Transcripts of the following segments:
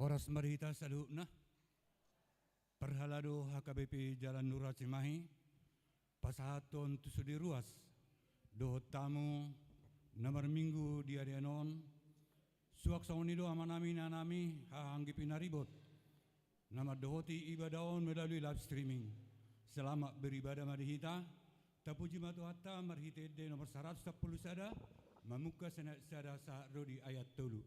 Horas marihita saluhna. Perhalado HKBP Jalan Nurul Cimahi. Pasahaton tusudi ruas. Dohot tamu nomor minggu di Arianon. Suak saunido amanami nanami hahanggi pinaribot. Nama dohoti ibadaon melalui live streaming. Selamat beribadah marihita. Tapuji matu hatta marihita de nomor 110 sada. Mamuka senat sada saat rodi ayat tolu.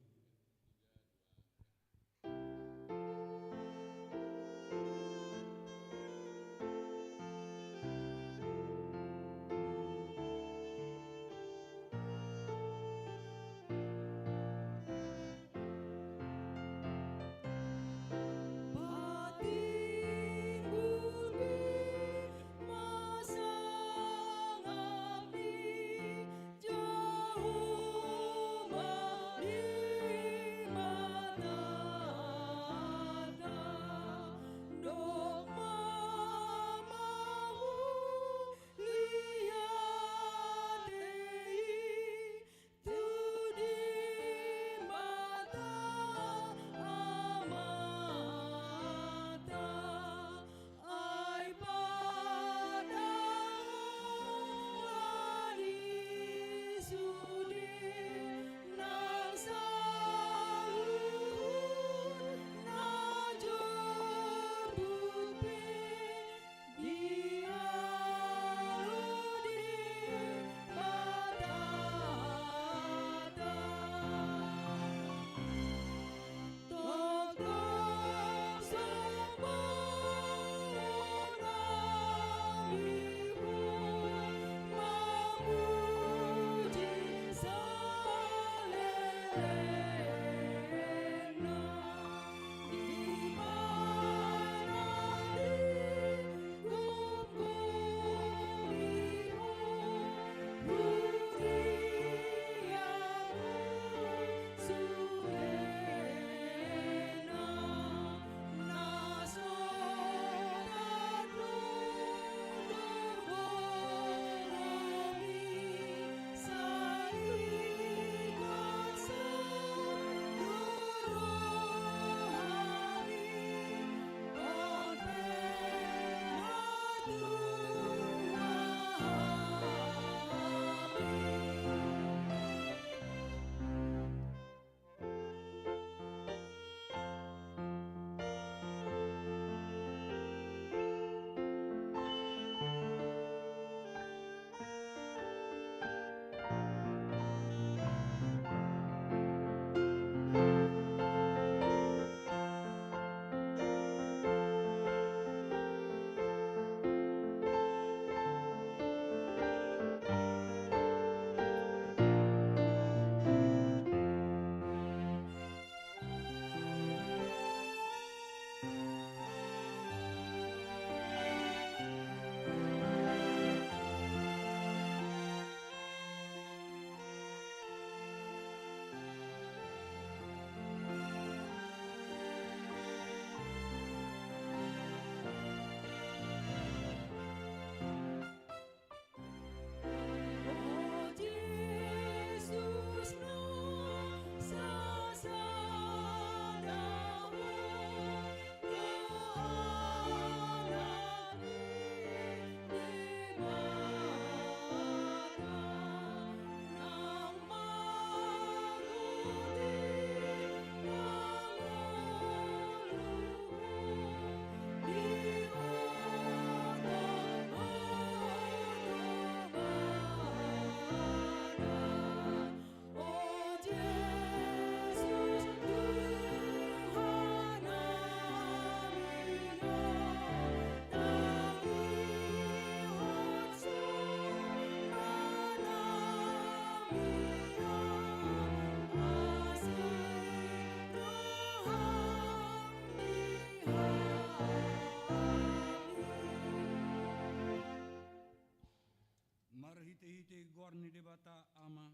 Marhite-hite gorni debata ama,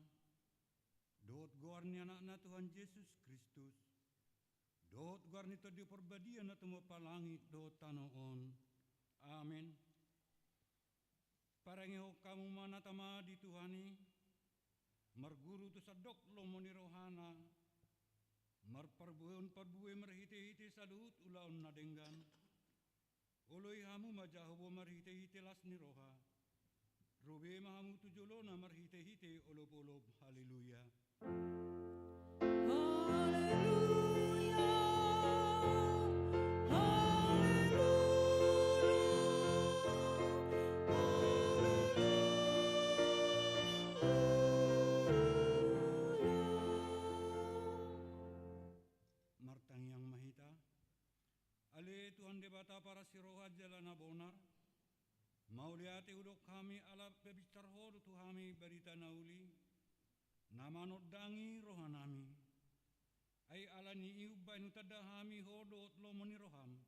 dot gorni anak-anak Tuhan Yesus Kristus, dot gorni tadi perbadian na temu palangi dot tanoon. Amin. Parengeho kamu mana tama di Tuhani, marguru tu sadok lo moni rohana, Marparbuon marhite-hite salut ulaon nadenggan. Oloi hamu majahobo marhite-hite las ni roha. Robe mahamu tujolona marhite-hite olop-olop. Haleluya. Martang yang mahita, ale Tuhan debata para siroha jalana bonar, mauliate udok kami ala pebicar hodu tuhami berita nauli, nama nodangi rohanami, ay ala ni iubay nutadahami hodot lomoni roham,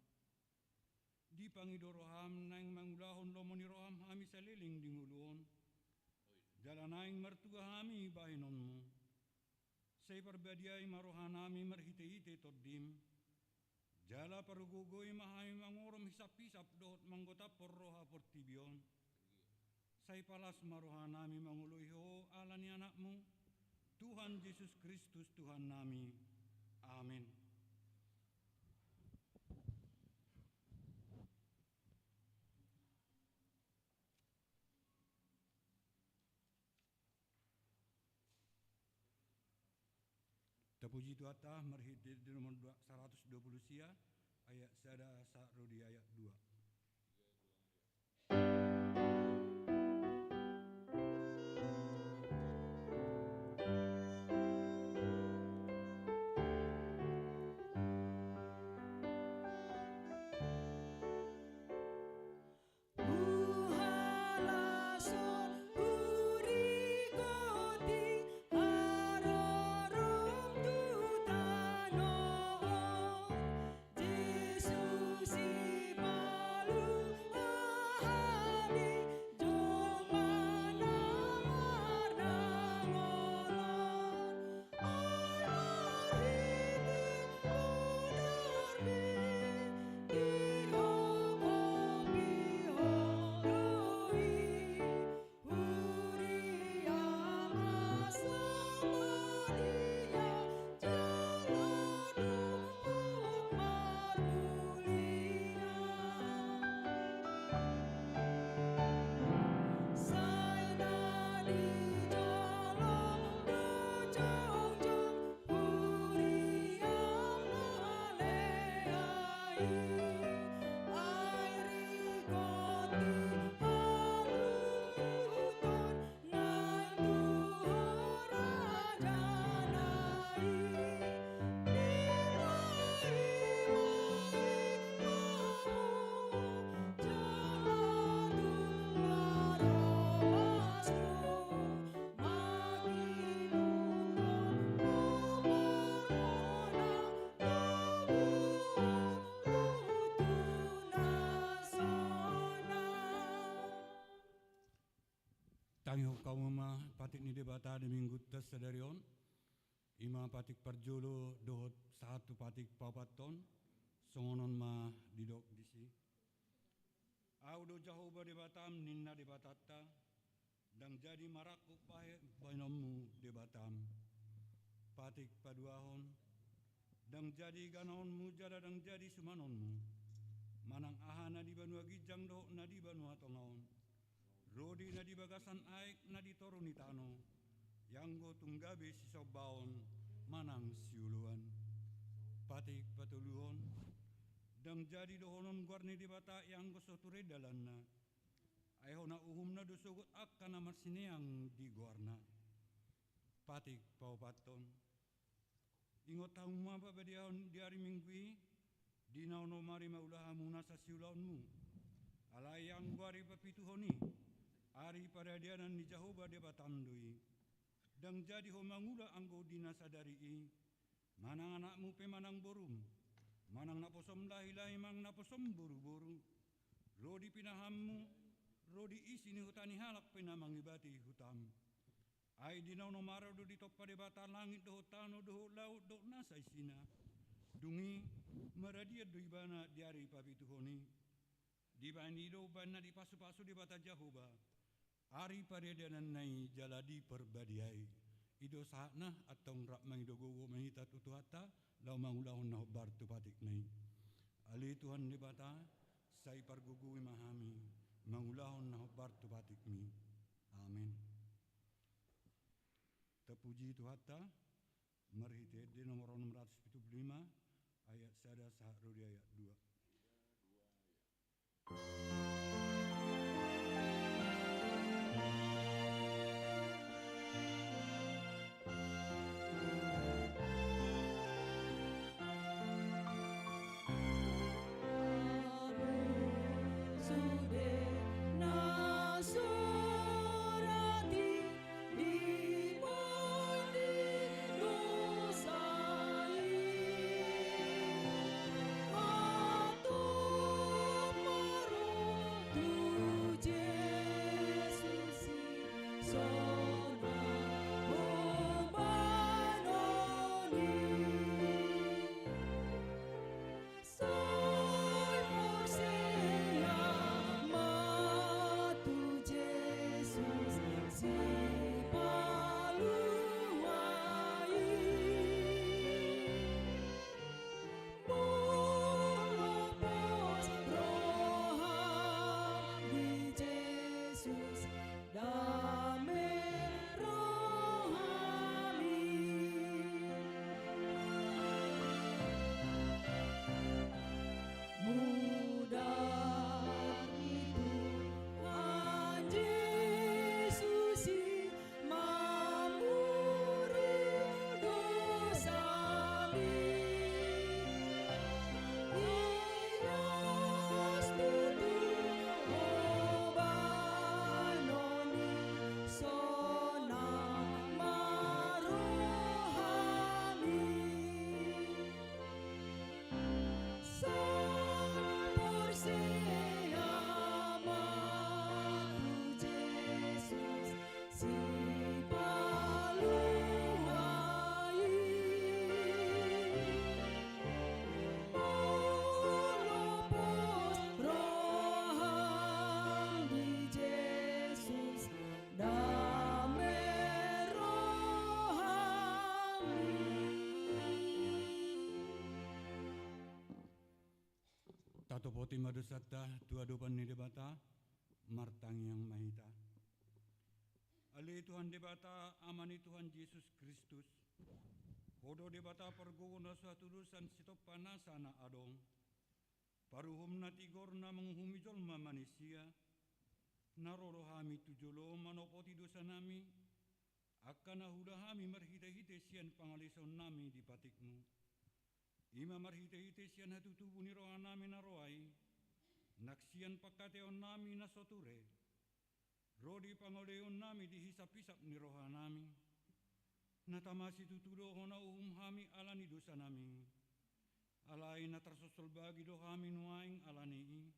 di pangido roham naing mangulahon lomoni roham hami saliling dinguluon, jalanaing mertua hami bahinonmu. Say perbadiay marohanami marhite-hite toddim. Jala parugugoy mahay mangorom hisap-hisap dohot manggota porroha portibion. Say palas marohanami manguluiho ala ni anakmu. Tuhan Yesus Kristus Tuhan nami. Amin. Terpuji Tuhan Allah marhit di nomor 120 sia ayat sada sarodi ayat 2. Tangiho kauma patik ni debata di minggu tersedarion, ima patik perjolo dohot satu patik papaton, songonon ma didok disi. Audo jahoba debatam ninna debatata, dang jadi marakuk bainomu debatam. Patik paduahon, dang jadi ganaonmu jada dang jadi sumanonmu. Manang ahana di banua gijang dohok na di banua tongaon. Rodi na di bagasan aik na di toruni tano, yanggo tunggabe si sobaon manang siuluan. Patik patuluon, dang jadi dohonon guarni di bata yanggo soture dalanna. Ayhona uhumna dosogot akkana marsineang di guarna. Patik paupaton, ingot tahumma babadiahon di hari minggui, di nauno mari maulahamuna sa siulaonmu. Alayang guari papituhoni. Ari pada dianan ni Jahoba debatandui, dang jadi homangula anggo dina sadari i, manang anakmu pemanang borum, manang naposom lahi-lahi mang naposom boru-boru, rodi pinahammu, rodi isi ni hutani halak penamang ibati hutam. Ai dinau nomara do di topa debata langit do tano do laut do nasa isina, dungi meradia do ibana diari papituhoni, di bandido bana di pasu-pasu di bata Jahoba. Ari paredanan nai jaladi perbadiai. Ido saatna atau rak mangido gogo mahita tutuhata lau mangulahon na hobar tu patik nai. Ali Tuhan di bata, sai pargugui mahami, mangulahon na hobar tu patik mi. Amin. Terpuji Tuhata, marhite di nomor 675, ayat sada sahrudi ayat 2. Tato poti madusata tua dopan ni debata martang yang mahita. Ali Tuhan debata amani Tuhan Yesus Kristus. Hodo debata perguna suatu dusan sitop panasana adong. Paruhum na tigor na menghumi jolma manusia. Naroro hami tujolo manopoti dosa nami. Akana huda hami marhite-hite sian pangalison nami di patikmu. Ima marhite-hite sian hatutubu ni roha nami naroai, naksian pakateon nami nasoture, rodi pangoleon nami dihisap-hisap ni roha nami, natamasi tutudo hona hami alani dosa nami, alai natrasosol bagi dohami nuaing alani,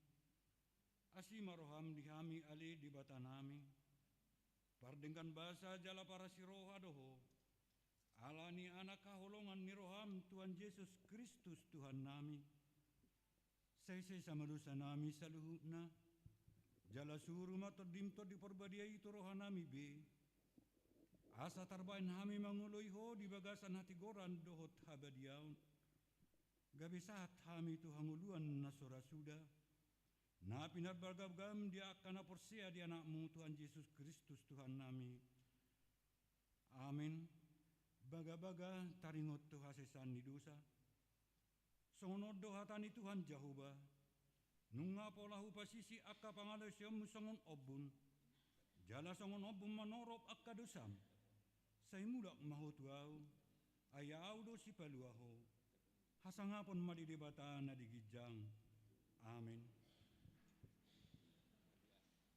asima roham dihami ali di bata nami, pardengkan bahasa jala para siroha doho, alani anak kaholongan ni roham Tuhan Yesus Kristus Tuhan nami. Saya sama dosa nami saluhuna. Jala suruh mato dimto di perbadiai itu roha nami be. Asa tarbain hami manguloi ho di bagasan hati goran dohot habadiaun. Gabi saat hami tu hanguluan nasora sudah. Na pinar bargam dia akan aporsia di anakmu Tuhan Yesus Kristus Tuhan nami. Amin. Baga-baga taringot tu hasesan ni dosa. Songonod dohatani Tuhan Jahoba. Nunga polahu pasisi akka pangalasyam songon obun. Jala songon obun manorop akka dosam. Say mulak mahotuau. Ayaw do si paluaho. Hasangapon madidebata na digijang. Amin.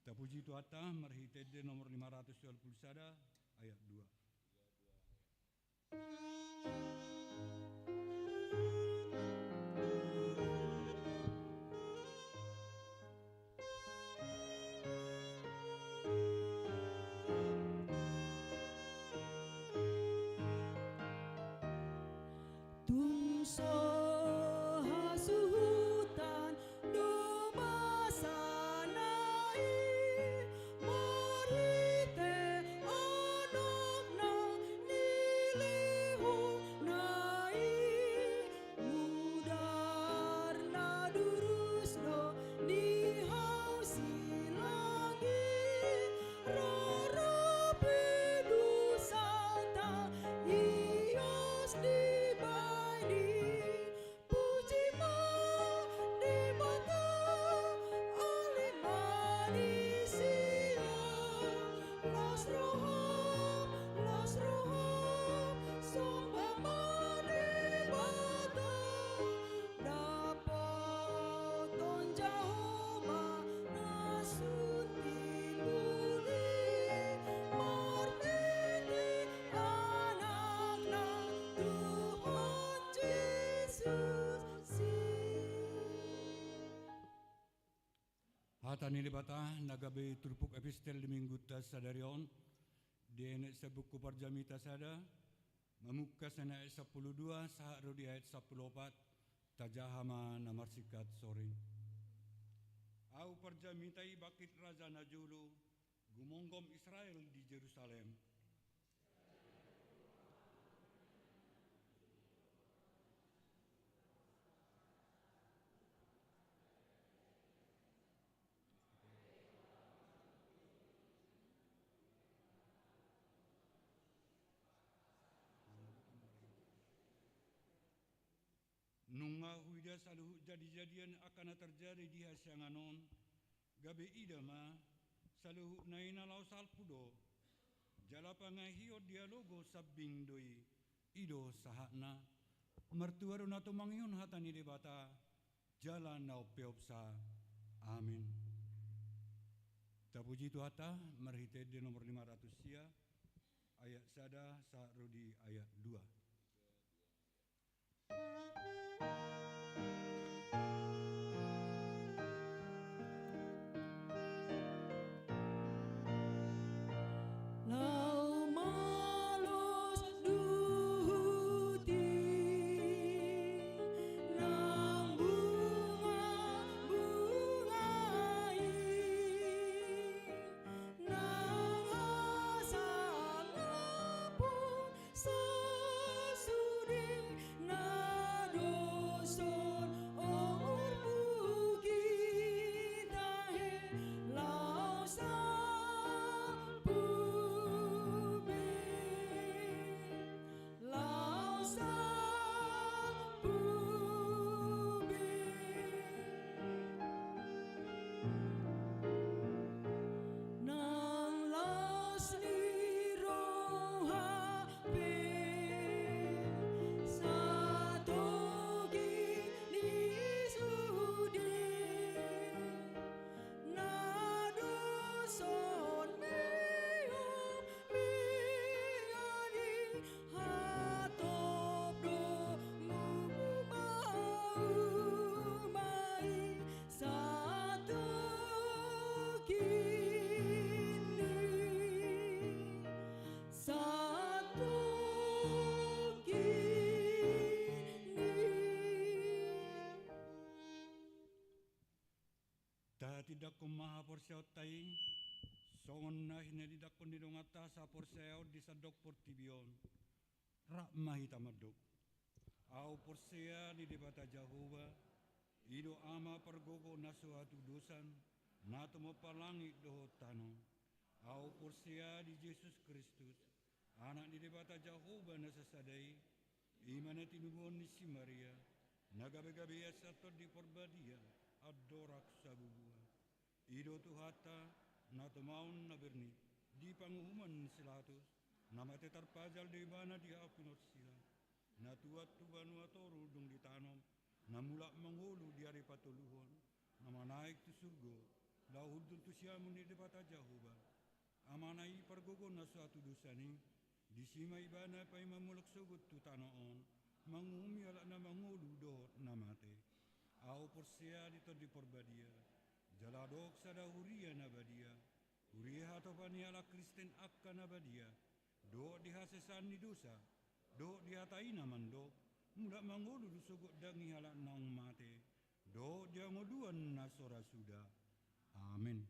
Tapuji Tuata marhited nomor 521 ayat 2. Na Hatan ini bata nagabe turpuk epistel di minggu tas sadarion di sa buku parjamita sada memuka sana ayat 12 sahak rodi ayat 14 tajahama namar sikat soring. Au parjamitai bakit raja najulu gumonggom Israel di Jerusalem. Nunga huida saluh jadi-jadian akan terjadi di hasyanganon gabe idama saluh naina lau salpudo jalapanga hio dialogo sabing doi ido sahakna mertuaru nato mangyun hatani debata jalan nau peopsa amin. Tapuji tu hata merhite di nomor 500 sia ayat sada sa rudi ayat 2. Tidak kumaha porsiaw tay songon na hinedidak ko nidongata sa porsiaw di sadok portibion rak mahita madok au porsia di debata Jehova ido ama pergogo na suatu dosan na tumapalangi doho tano au porsia di Yesus Kristus anak di debata Jehova na sasadai imana tinubon ni si Maria nagabe-gabe sato di porbadia adorak sabubuan ido tuhata na tumaun na berni di panguhuman silatus na matetarpajal di bana di apinot sila na tuat tubanu atoru dung ditanam na mulak mangulu di hari patuluhon na manaik tu surgo lahudul tu siamun di debata Jehova amanai pergogon na suatu dosani di sima ibana pai mamulak sugut tu tanoon mangumi alak na mangulu dohot na mate au porsia di todi porbadia jaladok sada huria nabadia huria hatopani ala Kristen akka nabadia do dihasesan ni dosa do dihatai namando muda mangolu dusugut dangi halak naung mate do dia ngoduan nasora sudah amin.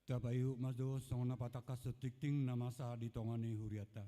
Tabayu mazo songna pataka setikting namasa ditongani huriata.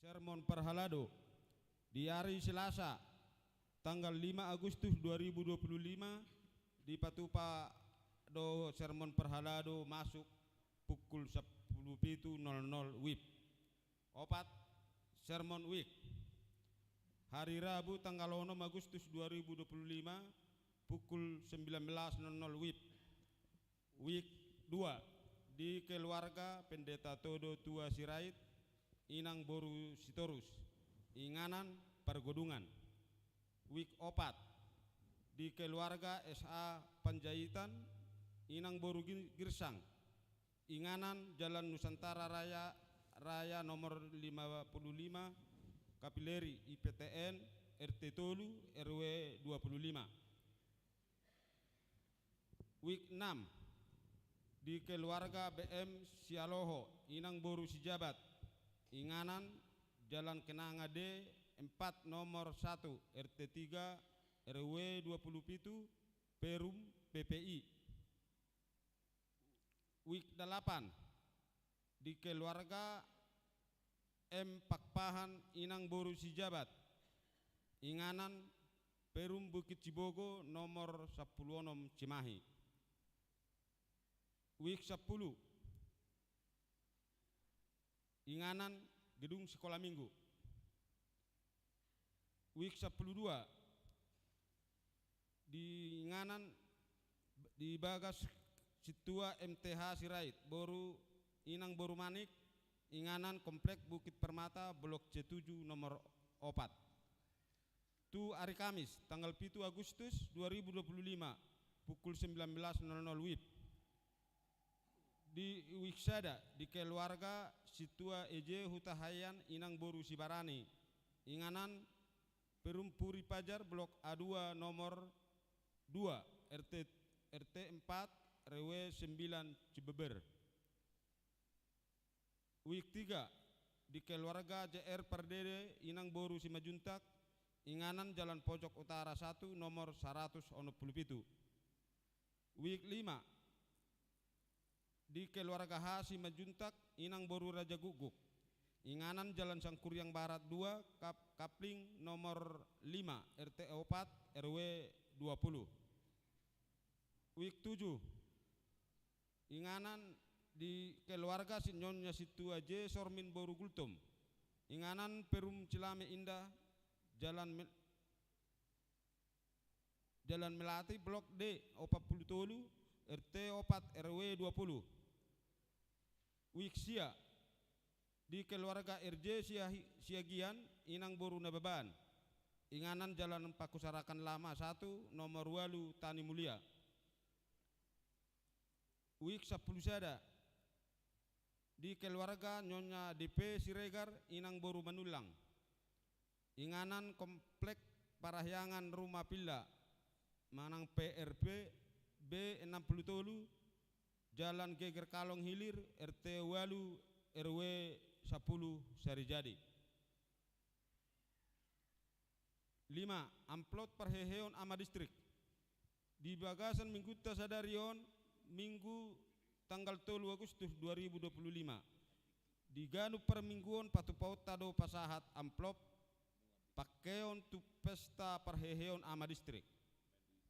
Sermon Perhalado di hari Selasa tanggal 5 Agustus 2025 di Patupa do Sermon Perhalado masuk pukul 10.00 WIB. Opat Sermon Week hari Rabu tanggal 6 Agustus 2025 pukul 19.00 WIB. Week 2 di keluarga Pendeta Todo Tua Sirait Inang Boru Sitorus Inganan Pergodungan. Week 4 di keluarga SA Panjaitan Inang Boru Girsang Inganan Jalan Nusantara Raya nomor 55 Kapileri IPTN RT Tolu RW 25. Week 6 di keluarga BM Sialoho Inang Boru Sijabat Inganan Jalan Kenanga D 4 nomor 1 RT 3 RW 27 Perum PPI. Week 8 di keluarga M Pakpahan Inang Boru Sijabat Inganan Perum Bukit Cibogo nomor 16 Cimahi. Week 10 Inganan Gedung Sekolah Minggu. Week 12 di Inganan di Bagas Situa MTH Sirait Boru Inang Boru Manik Inganan Komplek Bukit Permata Blok C7 nomor 4. Tu hari Kamis tanggal 7 Agustus 2025 pukul 19.00 WIB. Di Wiksada di keluarga Situa EJ Hutahayan Inang Boru Sibarani Inganan Perumpuri Pajar Blok A2 nomor 2 RT 4 RW 9 Cibeber. Week 3 di keluarga JR Perdede Inang Boru Simajuntak Inganan Jalan Pojok Utara 1 nomor 117. Week 5 di keluarga Hasi Majuntak Inang Boru Raja Guguk Inganan Jalan Sangkuriang Barat 2 Kapling nomor 5 RT 4 RW 20. Week 7 Inganan di keluarga Sinyonya Situa J Sormin Boru Gultum Inganan Perum Cilame Indah Jalan Melati Blok D 40 Tolu RT 4 RW 20. Wiksia di keluarga RJ Siagian Inang Boru Nababan Inganan Jalan Pakusarakan Lama 1 nomor 8 Tani Mulia. Wik 10 Sada di keluarga Nyonya DP Siregar Inang Boru Manulang Inganan Komplek Parahyangan Rumah Pilla Manang PRP B60 Tolu Jalan Geger Kalong Hilir RT Walu RW 10 Sarijadi. 5. Amplot Perheheon Ama Distrik di Bagasan Mingguta Sadarion Minggu tanggal 3 Agustus 2025 di Ganu Permingguon Patupaut Tado Pasahat amplop Pakeon tu Pesta Perheheon Ama Distrik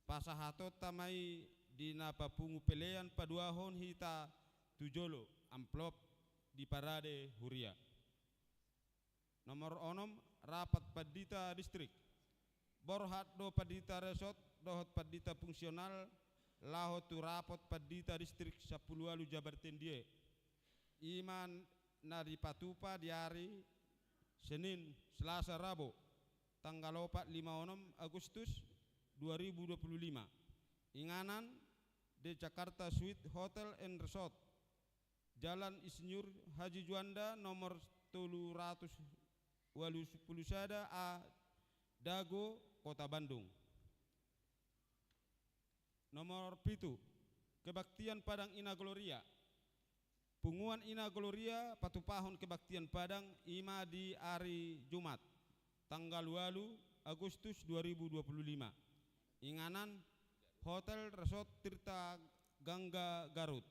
Pasahato Tamai Dina Papungu Pelean Paduahon Hita Tujolo amplop di Parade Huria. Nomor 6 Rapat Padita Distrik Borhat do Padita Resort dohot Padita Fungsional lahot tu rapot Padita Distrik 10 Jabar Tendie Iman Nari Patupa di hari Senin, Selasa, Rabu tanggal 4, 5, 6 Agustus 2025. Inganan di Jakarta Suite Hotel and Resort, Jalan Insinyur Haji Juanda nomor 381 A Dago, Kota Bandung. Nomor 7, kebaktian Padang Ina Gloria. Punguan Ina Gloria patupahon kebaktian Padang ima di hari Jumat tanggal 8 Agustus 2025. Inganan Hotel Resort Tirta Gangga Garut.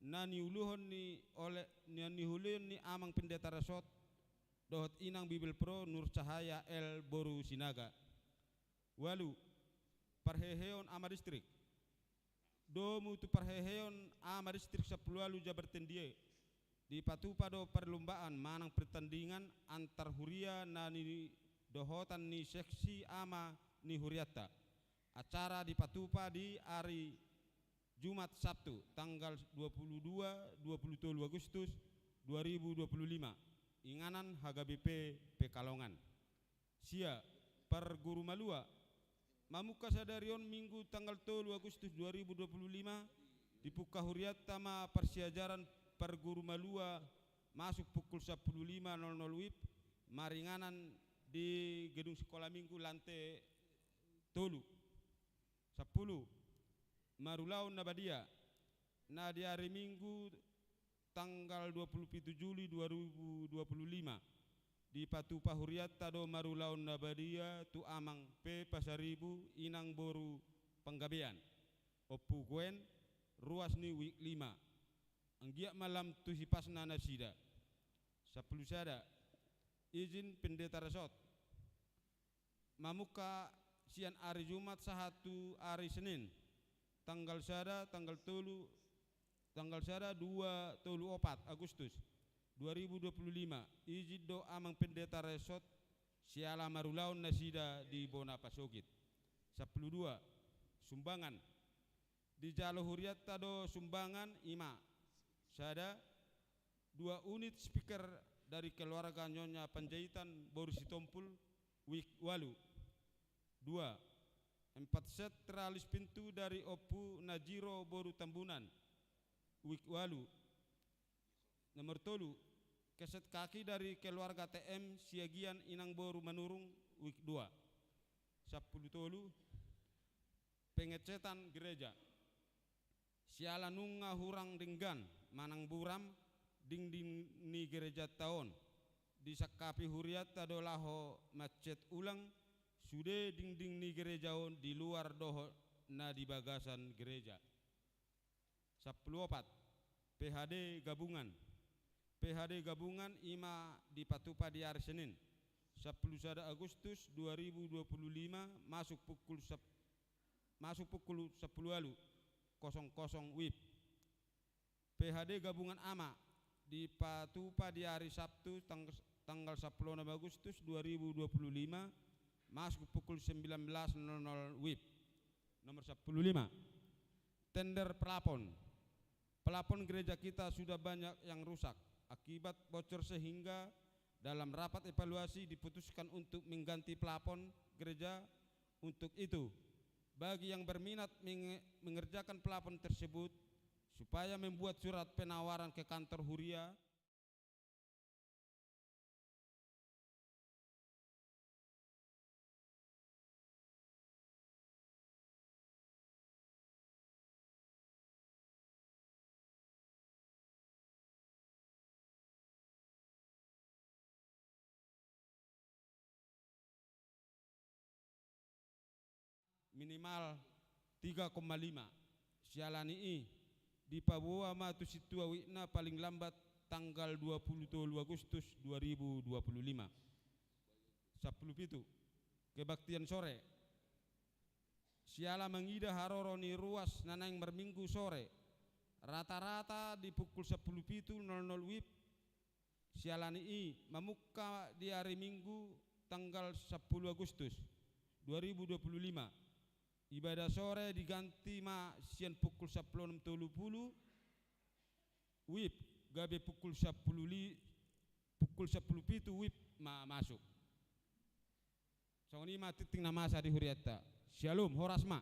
Naniuluhon ni amang pendeta resort dohot inang Bibil Pro Nur Cahaya El Boru Sinaga. Walu parheheon ama distrik. Domu tu parheheon ama distrik 10 Jabar Tendie. Di patupado perlombaan manang pertandingan antar huria nani dohotan ni seksi ama ni huriata. Acara di Patupa di hari Jumat Sabtu tanggal 22-23 Agustus 2025. Inganan HGBP Pekalongan. Sia per Guru Malua Mamuka Sadarion Minggu tanggal 3 Agustus 2025 dibuka huriat tama persiajaran per Guru Malua masuk pukul 15.00 WIB maringanan di gedung sekolah minggu lantai tolu 10 Marulaun Nabadia na di hari Minggu tanggal 27 Juli 2025 di Patupa Huriat Tado Marulaun Nabadia tu amang P Pasaribu Inang Boru Penggabean Opu Gwen ruas ni week 5 anggiak malam tu hipasna nasida 10 sada izin pendeta resort mamuka sian hari Jumat sahatu hari Senin tanggal sada tanggal 2 4 Agustus 2025 izin do amang pendeta resort siala Marulaun nasida di Bona Pasogit 12 sumbangan di Jalo Huriat Tado sumbangan ima sada 2 unit speaker dari keluarga Nyonya Panjaitan Boru Sitompul week walu 2 4 set teralis pintu dari Opu Najiro Boru Tambunan week walu. Nomor 3 keset kaki dari keluarga TM Siagian Inang Boru Manurung week 2 10 tolu pengecetan gereja siala nunga hurang denggan manang buram ding ni gereja tahun disakapi huriat tadolaho macet ulang sude ding ni gerejaon di luar doho na di bagasan gereja 14 PHD gabungan ima di Patupa di hari Senin 10 Agustus 2025 masuk pukul 10 00 WIB. PHD gabungan ama di Patupa di hari Sabtu tanggal 10 Agustus 2025 masuk pukul 19.00 WIB. Nomor 15 tender pelapon gereja kita sudah banyak yang rusak akibat bocor sehingga dalam rapat evaluasi diputuskan untuk mengganti pelapon gereja. Untuk itu bagi yang berminat mengerjakan pelapon tersebut supaya membuat surat penawaran ke kantor Huria minimal 3,5 sialani di Papua matu situa wikna paling lambat tanggal 23 Agustus 2025. 17 kebaktian sore siala mengida haroroni ruas nanang berminggu sore rata-rata di pukul 10.00 WIB sialani memuka di hari Minggu tanggal 10 Agustus 2025. Ibadah sore diganti ma sian pukul 10.30 WIB gabe pukul 10 WIB masuk. Songoni ma titing nama sa di huriatta. Shalom horasma.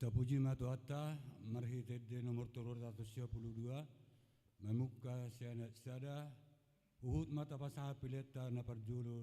Tapuji matu atta marhi tedde nomor 322 memuka siada uhut mata pasaha pileta na parjulu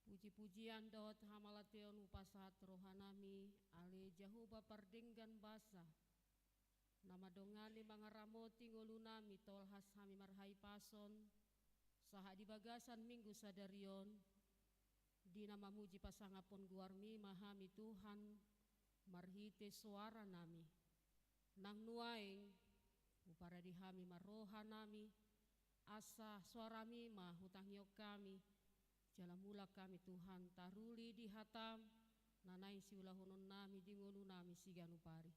Puji-pujian dot hamalateon upasahat rohanami ale jahuba pardenggan basa Nama dongane mga ramoti nguluna mitolhas hami marhai pason saha di bagasan minggu sadarion di nama muji pasangapon guarmi mahami Tuhan marhite suara nami nang nuaing upara di hami maroha nami asa suarami mahutang yok kami jalan mula kami Tuhan taruli di hatam nanai siulahonon nami di ngulu nami siganupari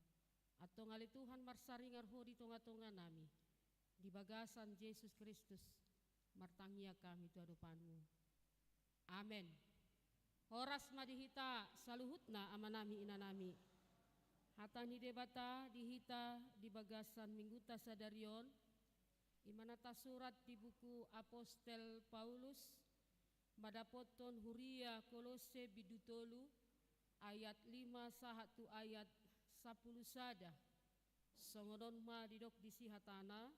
atau ngali Tuhan marsaringar ho di tonga-tonga nami di bagasan Yesus Kristus martangia kami tu adupanmu amen. Horas madihita saluhutna amanami inanami hatani debata dihita di bagasan mingguta sadarion imanata surat di buku Apostel Paulus madapoton huria Kolose bidutolu ayat 5 sahatu ayat 10 sada songodon ma didok disi hatana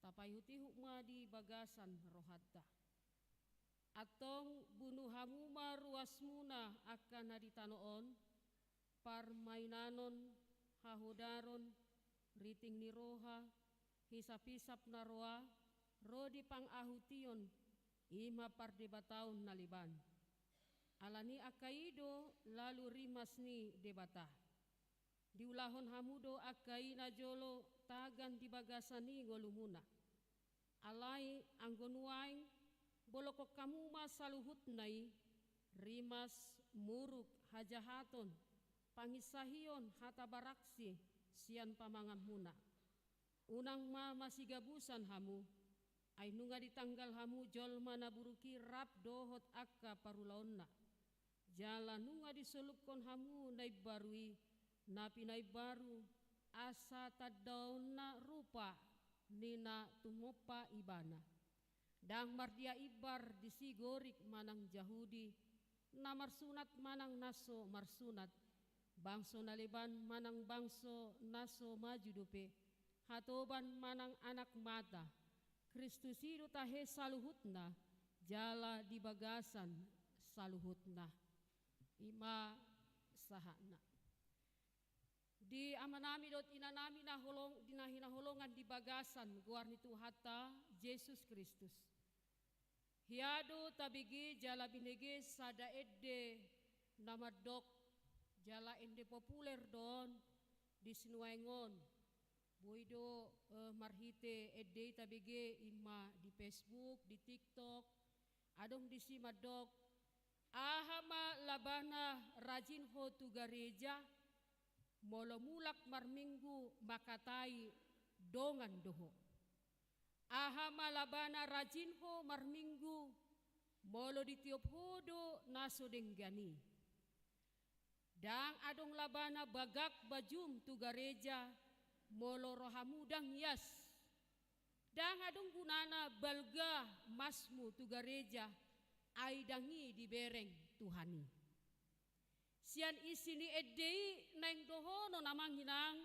tapai hutihuk ma di bagasan rohatta atong bunuh hamuma ruasmuna akan haditanoon parmainanon hahodaron riting niroha hisap-hisap naroa rodi pang ahution ima pardebataon naliban alani akaido lalu rimasni debata diulahon hamudo akai najolo tagan di bagasani ngolumuna alai anggonuaing boloko kamu masaluhut nai rimas muruk hajahaton pangisahion hata baraksi sian pamangan huna unang ma masih gabusan hamu ay nunga di tanggal hamu jolma naburuki rap dohot akka parulaonna jalan nunga disolupkon hamu nai barui napi nai baru asa tadauna rupa nina tumopa ibana dang mardia ibar disigorik manang Yahudi na marsunat manang naso marsunat bangso naliban manang bangso naso majudupe hatoban manang anak mata Kristus hidu tahe saluhutna jala di bagasan saluhutna ima sahana di amanami dot inanami na holong dinahina holongan di bagasan guarni Tuhata Yesus Kristus hiado tabigi jala binege sada edde nama dok jala ende populer don di sinuaingon boido marhite edde tabige ima di Facebook di TikTok adong di simadok ahama labana rajin ho tu gareja molo mulak marminggu makatai dongan doho aha malabana rajin ho marminggu molo ditiup hodo naso denggani dang adong labana bagak bajum tu gareja molo rohamudang yas dang adong gunana balga masmu tu gareja aidangi dibereng Tuhani sian isini edei neng dohono namang hinang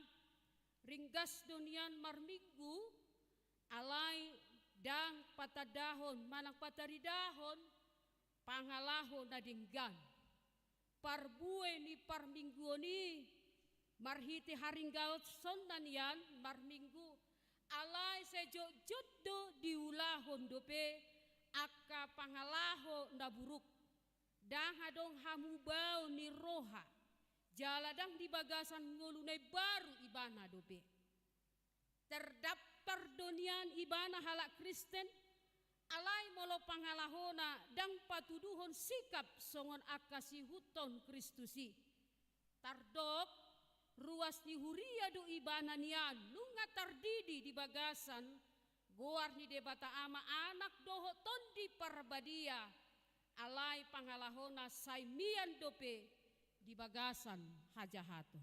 ringgas donian marminggu alai dang patadahon manang pataridahon pangalahon na dinggan parbue ni parmingguoni marhiti haringgaot sondan yan marminggu alai sejo juddo diulahon dope akka pangalaho na buruk dang hadong hamubao ni roha jaladang di bagasan ngolunay baru ibana dobe terdaftar donian ibana halak Kristen alai molo pangalahona dang patuduhon sikap songon akasi huton Kristusi tardok ruas ni huria do ibana nian nunga tardidi di bagasan goar ni debata ama anak doho tondi parbadia alai pangalahona saimian dope di bagasan hajahato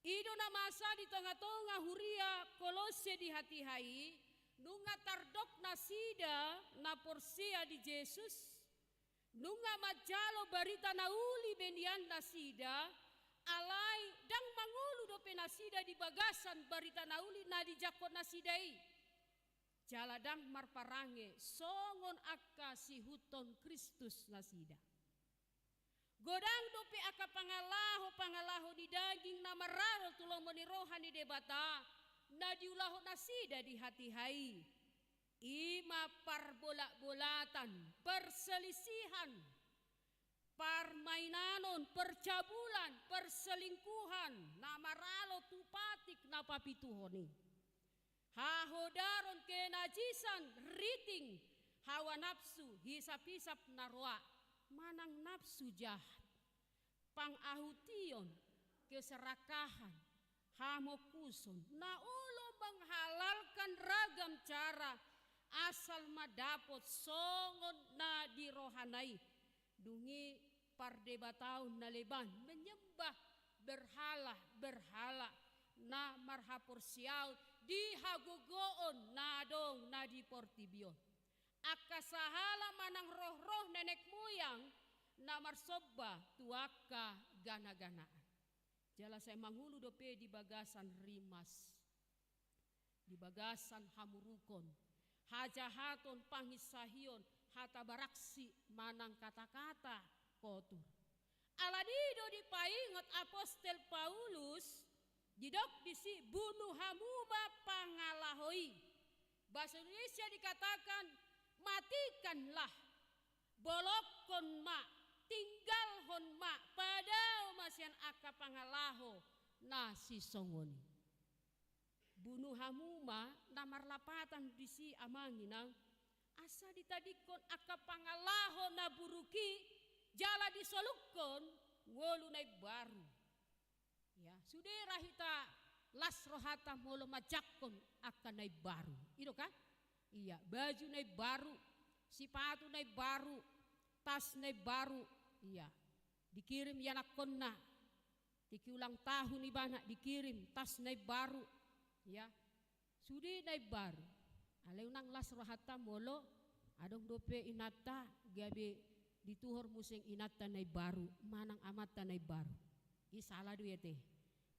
ido na masa di tengah-tengah huria Kolose di hati hai nunga tardok na sida na porsia di Yesus nunga majalo barita na uli benian na sida alai dang mangulu dope na sida di bagasan barita na uli na di jakot na sidai jaladang marparange songon akka si huton Kristus nasida Godang dope aka pangalaho di daging na mararo tulong menirohan di debata na diulahu nasida di hati hai. Ima parbolak-bolatan, perselisihan, parmainanon, percabulan, perselingkuhan, na maralo tupatik na papituhoni. Hahodaron kenajisan, riting, hawa nafsu, hisap-hisap narwa, manang nafsu jahat, pangahution, keserakahan, hamokuson, na ulo menghalalkan ragam cara, asal madapot songon na dirohanai dungi pardebataun na leban menyembah berhala na marhapor siaw dihagogoon na dong na diportibion akasahala manang roh-roh nenek moyang na marsobba tuaka gana-ganaan jala saya mangulu dope di bagasan rimas di bagasan hamurukon hajahaton pangisahion hata baraksi manang kata-kata kotor. Aladido dipaingot Apostel Paulus jidok disi bunuh hamuma pangalahoi. Bahasa Indonesia dikatakan matikanlah bolokon ma tinggalhon ma padao masian aka pangalaho nasi songoni. Bunuh hamuma namar lapatan disi amanginang asa ditadikon aka pangalaho na buruki jala disolukon ngolu nai baru ya sudera hita las rohata molo majakon akan nai baru itu kan iya baju nai baru sepatu nai baru tas nai baru iya dikirim yanakonna tiki ulang tahun ibana dikirim tas nai baru ya sudi nai baru aleunang las rohata molo adong dope inata gabe dituhor museng inata nai baru manang amata nai baru isala duete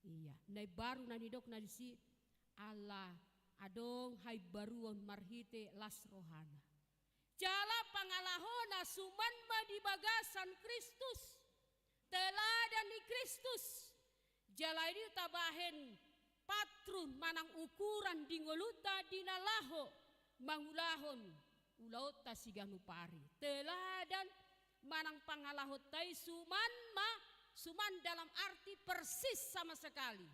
iya nai baru nanidok na disi Allah adong hai baruon marhite las rohana jala pangalahona suman ma di bagasan Kristus teladan ni Kristus jala ini tabahen patrun manang ukuran dingoluta dinalaho mangulahon ulaut tasiganu pari teladan manang pangalahot tay suman dalam arti persis sama sekali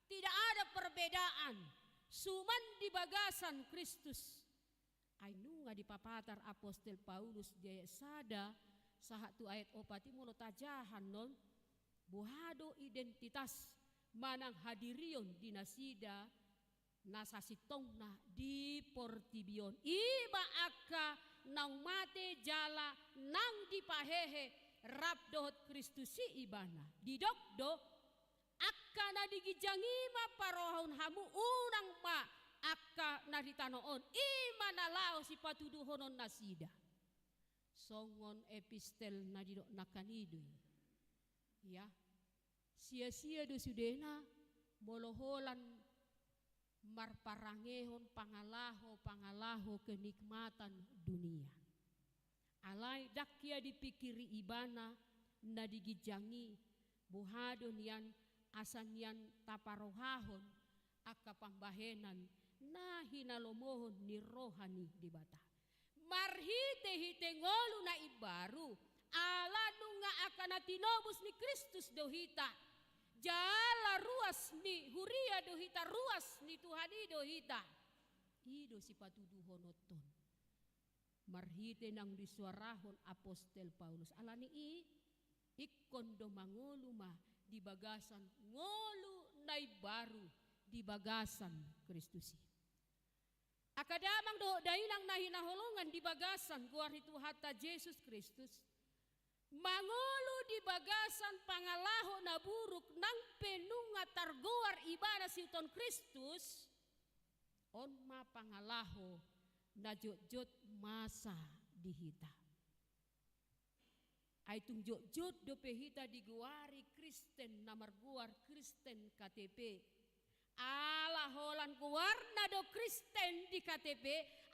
tidak ada perbedaan suman di bagasan Kristus ainu nga dipapatar Apostel Paulus jaya sada sahatu ayat opati mono tajahan non buhado identitas manang hadirion dinasida nasasitong na di portibion iba aka nang mate jala nang dipahehe rabdohot Kristusi ibana didokdo aka na digijangi ma parohon hamu unang ma aka na ditanoon ima nalao si patuduhonon nasida songon epistel na didok nakanidoy ya sia-sia do sudena moloholan marparangehon pangalaho kenikmatan dunia alai dakya dipikiri ibana na digijangi buhadon yan asan yan taparohahon aka pambahenan na hinalomohon ni rohani di bata marhite-hite ngolu na ibaru ala nunga akan natinobus ni Kristus dohita jala ruas ni huria dohita ruas ni Tuhani dohita ido si patuduhonoton marhite nang disuarahon Apostel Paulus alani ikon do mangolu ma di bagasan ngolu nai baru di bagasan Kristusi akadamang do dainang nahinaholongan di bagasan guar itu hatta Yesus Kristus mangolu di bagasan pangalaho na buruk nang penunga targoar ibada siuton Kristus on ma pangalaho na jot-jot masa dihita ay tung jot-jot do pehita diguari Kristen namar guar Kristen KTP ala holan guar na do Kristen di KTP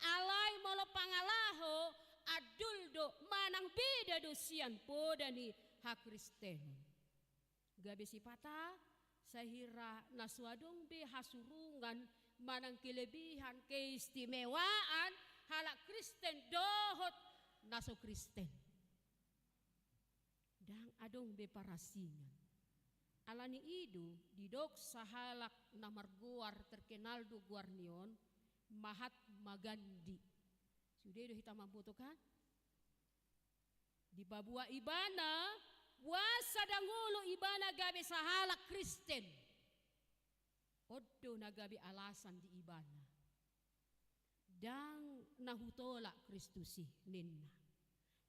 alay molo pangalaho adul do manang beda do sian podani ha Kristen. Gabi sipata sahira naswadong be hasurungan manang kelebihan keistimewaan halak Kristen dohot naso Kristen. Dang adong be parasingan. Alani idu didok sahalak na marguar terkenal do guarnion Mahatma Gandhi. Sudah itu kita membutuhkan di babua ibana wasa dangulo ibana gabi sahalak Kristen. Odo na gabi alasan di ibana. Dang nahutola Kristusi ninna.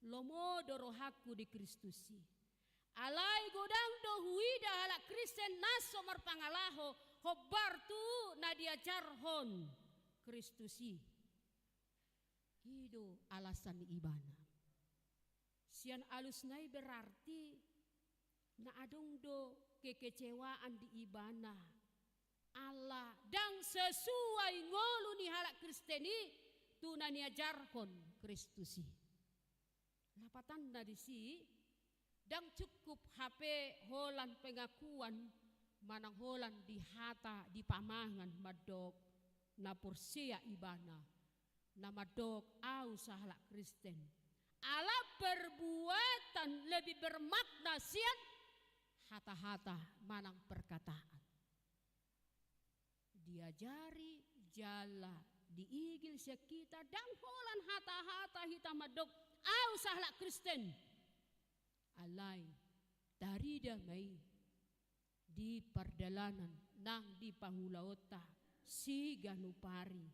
Lomo dorohaku di Kristusi. Alay godang do huida halak Kristen naso marpangalaho hobar tu nadiajarhon Kristusi. Ido alasan ni ibana. Sian alus nai berarti na adong do kekecewaan di ibana. Allah dang sesuai ngolu ni halak Kristeni tu naniajarhon Kristusi. Lapatan na di si dang cukup HP holan pengakuan manang holan di hata di pamangan madok na porsia ibana na madok au sahalak Kristen. Ala perbuatan lebih bermakna sian hata-hata manang perkataan. Diajari jala diigil sekita dang holan hata-hata hitam madok au sahalak Kristen. Alay tarida may di pardalanan nang di pangulaota si ganupari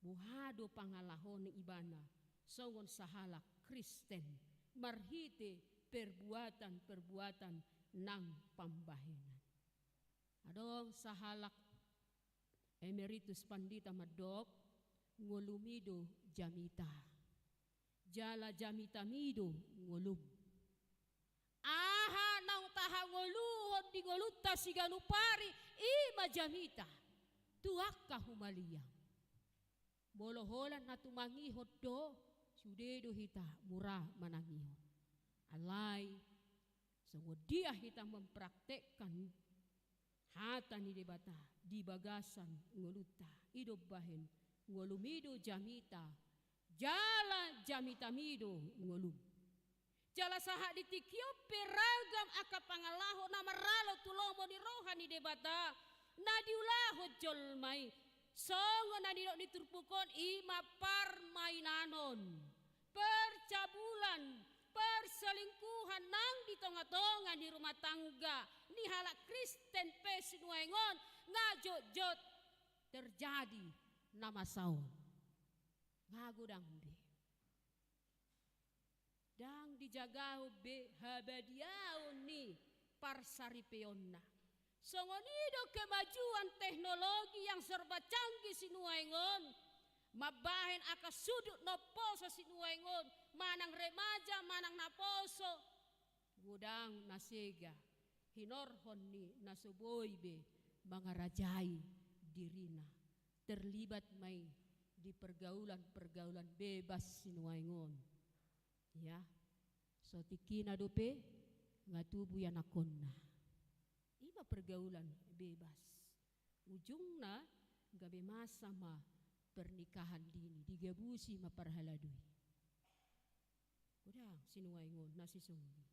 buhado pangalahon ni ibana songon sahalak Kristen marhite perbuatan-perbuatan nang pambahenan. Adong sahalak Emeritus Pandita Madok ngulumido jamita. Jala jamita mido ngulum. Aha nang tahangoluhon di ngoluta si ganupari ima jamita. Tuak kahumaliang. Boloholan na tumangihot do sudedo hita murah manangihot. Alay dia hita mempraktekkan hata ni debata di bagasan ngoluta ido bahen ngolumido jamita jala jamita mido ngolum. Jala saha ditikyo peragam aka pangalaho na maralo tulomo ni rohani debata na diulaho jolmai songo na dino niturpukon ima parmainanon percabulan perselingkuhan nang di tonga-tonga di rumah tangga ni halak Kristen pesinuengon ngajot-jot terjadi nama saon ngagudang be dang dijagaho be habadiao ni parsaripeonna songonido kemajuan teknologi yang serba canggih sinuengon mabahen aka sudut no poso sinuengon manang remaja manang naposo gudang nasega hinorhon ni nasuboy be mangarajai dirina terlibat may di pergaulan-pergaulan bebas sinuengon ya so tikina dope ngatubu yan akonna ima pergaulan bebas ujungna gabe masama pernikahan dini digabusi maparhaladui udang sinuwaingon nasisunggi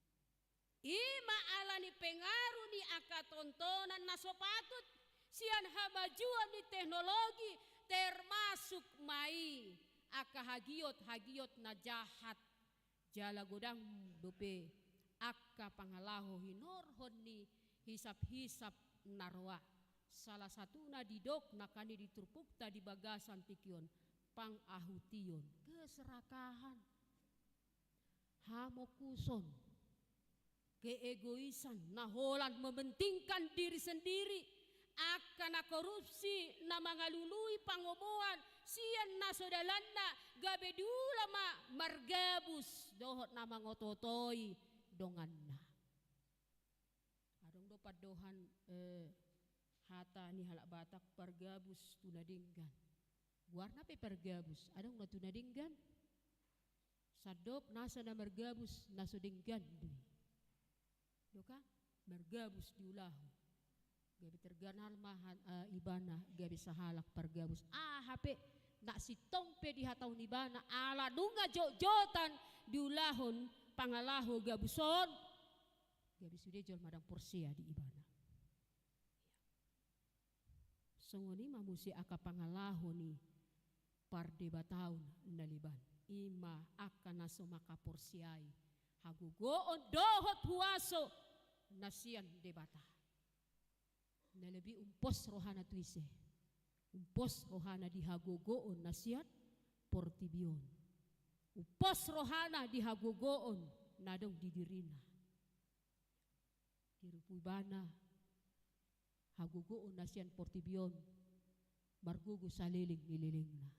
ima alani pengaruh ni aka tontonan nasopatut sian hamajuan ni teknologi termasuk mai aka hagiot na jahat jala godang dope aka pangalaho hinorhon ni hisap-hisap narwa salah satu na didok nakani diturpukta di bagasan tikion pangahution keserakahan hamokuson keegoisan naholan mementingkan diri sendiri akan korupsi na mangalului pangomoan sian na sodalanda gabe dulama margabus dohot na mangototoi donganna adong do padohan hata ni halak Batak pargabus tunadinggan warna pe pargabus adong na tunadinggan sadop nasa na margabus nasodinggan Doka bergabus di ulahu. Gabi terganal mahan ibana gabi sahalak pergabus. HP nak si tompe di hatau ibana ala dunga jotan di ulahon pangalahu gabuson. Gabi sudah jol madang porsia di ibana. Songoni mamusi aka pangalahu ni pardebataun naliban. Ima akan naso maka porsiai. Hagugoon dohot huaso nasian debata. Na lebih umpos rohana tuise. Umpos rohana di hagugoon nasian portibion. Umpos rohana di hagugoon nadong didirina. Dirupu bana hagugoon nasian portibion. Margugu saliling nililingna.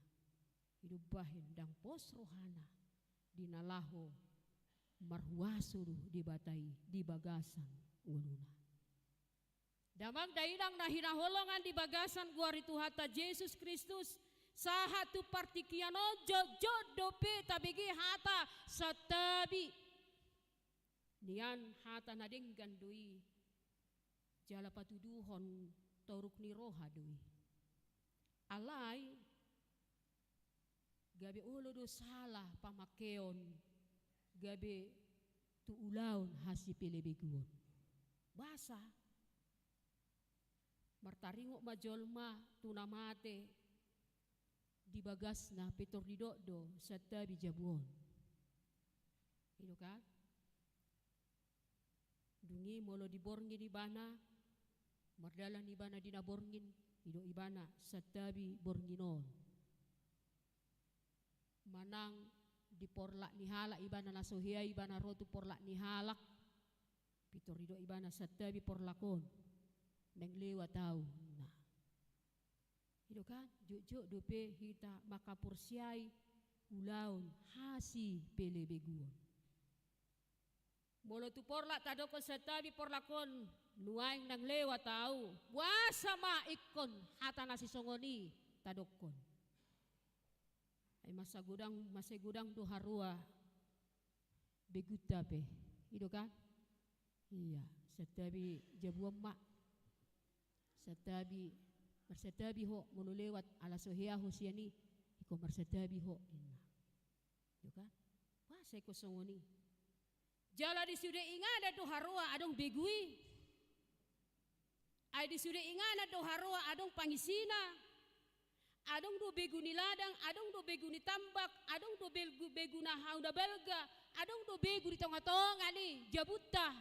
Hidubahin dang pos rohana dinalaho marhuasuru di batai di bagasan uluna. Damang dainang na hinaholongan di bagasan guari Tuhata Yesus Kristus saha tu partikiano jojo dope tabigi hata satabi nian hata nading gandui jala patuduhon toruk ni roha dui alai gabi ulo do salah pamakeon gabi tu ulaun hasi pelebeguon basa martaringo majolma tunamate di bagasna petor di dodo serta bijabuon itu kan dungi molo diborngin ibana mardalan ibana dinaborngin ido ibana serta bi bornginon manang di porlak ni halak ibana nasohia ibana rotu porlak ni halak pitor rido ibana satabi porlakon neng lewat tau nah itu kan juk dope hita maka porsiai ulaun hasi pele beguon molo tu porlak tadoko satabi porlakon nuaing nang lewat tau wasa ma ikon hata nasi songoni tadokon ay masa gudang do harua beguta pe itu kan iya setabi jabuam mak setabi ho mulu lewat ala sohia hosiani iko marsetabi ho inna itu kan wah saya kosongoni jala di sudah ingana do harua adong begui ay di sudah ingana do harua adong pangisina adong do begu ni ladang, adong do begu ni tambak, adong do begu na hauda belga, adong do begu di tonga-tonga ni jabuta.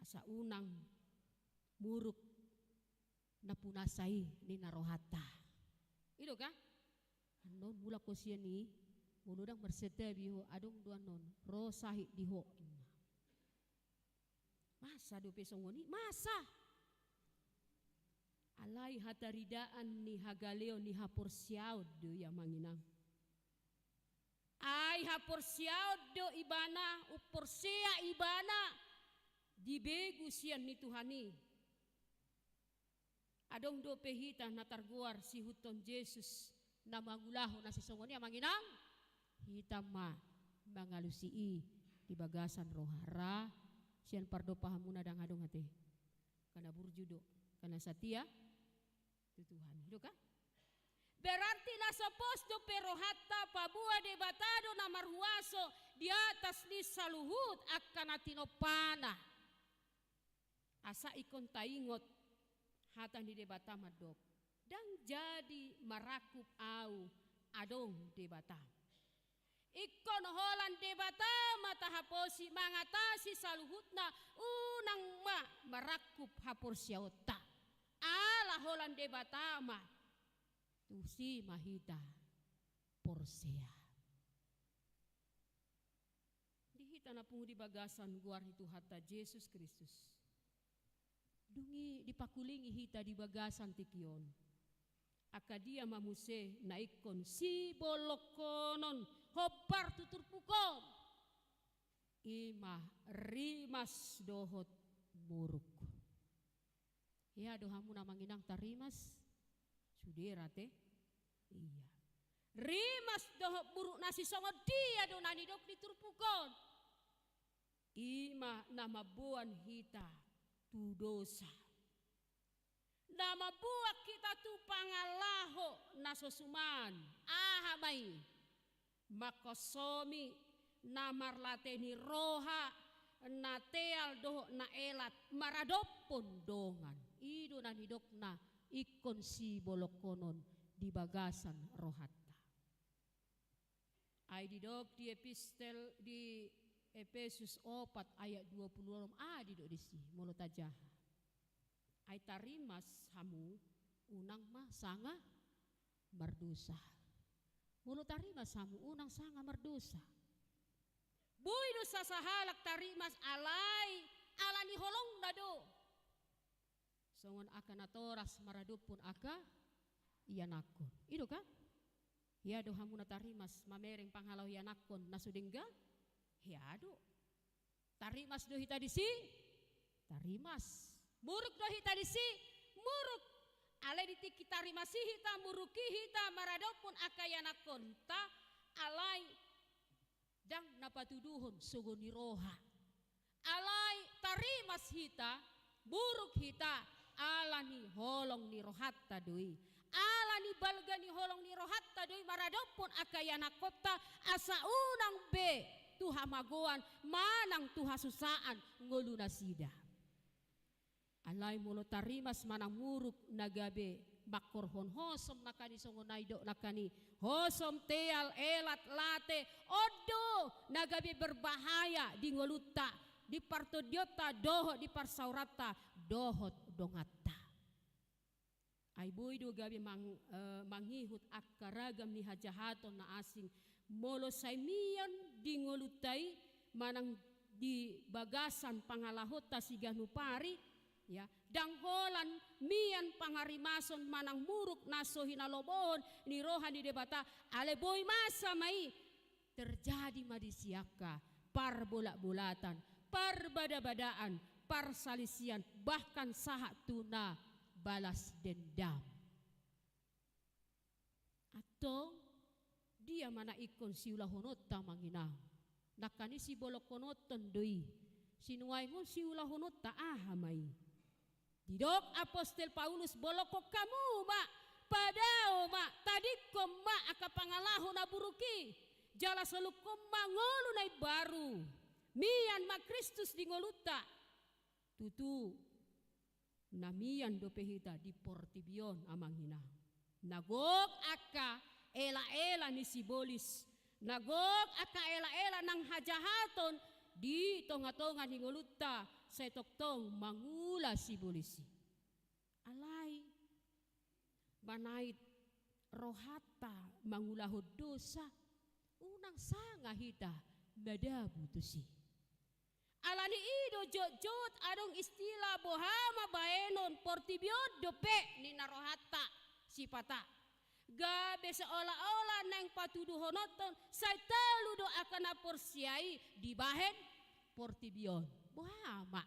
Asa unang muruk na punasai ni narohata. Ito ka? Anon mula ko siya ni muludang bersetabi ho adong do anon rosahi di ho. Masa do pesongoni? Masa? Alai hataridaan ni hagaleo ni haporsiaud do ya manginang. Ay haporsiaud do ibana uporsea ibana dibegu sian ni Tuhani. Adong do pehita natarguar si huton Yesus na mangulaho na si songoni ya manginang. Hita ma mangalusii di bagasan rohara sian pardo pahamuna dang adong hate. Kana burjudo kana satia Tuhan, itu kan? Berarti nasa posto perohata pabua debatado na marhuaso di atas ni saluhut akan atinopana. Asa ikon taingot hatan di debata madok. Dan jadi marakup au adong debata. Ikon holan debata mata haposi mangatasi saluhutna unang marakup haporsiauta. Ala holan debatama tusi mahita porsea dihita na pungu di bagasan guar itu hata Yesus Kristus dungi dipakulingi hita di bagasan tikion akadia mamuse naikon si bolokonon hopar tutur pukon imah rimas dohot muruk. Ya dohamu na manginang tarimas sudirate iya rimas doh buruk nasi songo dia do nani dok diturpukon Ima nama buan hita tu dosa. Nama buak kita tu pangalaho nasosuman. Ahamay. Makosomi namarlate ni roha na teal doho na elat maradopon dongan. Ido na nidok na ikon si bolokonon di bagasan rohatta. Ay didok di epistel di Efesus 4 ayat 26 didok disi mulut aja. Ay tarimas hamu unang ma sanga merdosa. Mulut tarimas hamu unang sanga merdosa. Boy dosa sahalak tarimas alay alani holong dado. Songon akan atoras maradupun aka iyanakon. Ido ka? Ya do hamu natarimas mamereng panghalau iyanakon nasudengga. Hiado. Tarimas do hita disi. Tarimas. Muruk do hita disi. Muruk. Ale ditiki tarimasi hita muruki hita maradopun akayanakon ta alai dang napatuduhon sugoni roha. Alai tarimas hita buruk hita alani holong ni rohatta doi. Alani balga ni holong ni rohatta doi maradopun akayanakota asa unang be tuha magoan manang tuha susaan ngoluna sida. Alay mulo tarimas manang muruk nagabe bakor hon hosom nakani songonay do nakani hosom teal elat late odo nagabe berbahaya di ngoluta di partodiota doho di parsaurata dohot dongatta. Ay boy do gabe manghihut akaragam ni hajahaton na asing molo saimian di ngolutai manang di bagasan pangalahota siganupari ya dangholan mian pangarimason manang muruk naso hinalobon ni rohan di debata ale boy masa mai terjadi madisiaka par bolak-bolatan par bada-badaan par salisian bahkan sahat tuna balas dendam atau dia mana ikon siulah honota manginang nakani si bolok konoton doi sinuai ngon siulah honota ahamai. Didok Apostel Paulus bolokok kamu mak padao mak tadi koma aka pangalaho na buruki jala seluk koma ngolu nai baru mian mak Kristus di ngoluta tutu namian dopehita di portibion amanghina nagok aka ela-ela ni sibolis nagok aka ela-ela nang hajahaton di tonga-tonga ni ngoluta setoktong mangula si polisi. Alay manait rohata mangulahod dosa unang sanga hita badabu tusi. Alani ido jot-jot adong istilah bohama baenon portibiod dope ni narohata sipata. Gabe seolah-olah nang patuduhonoton say telu do akan aporsiai di bahen portibion. Bohama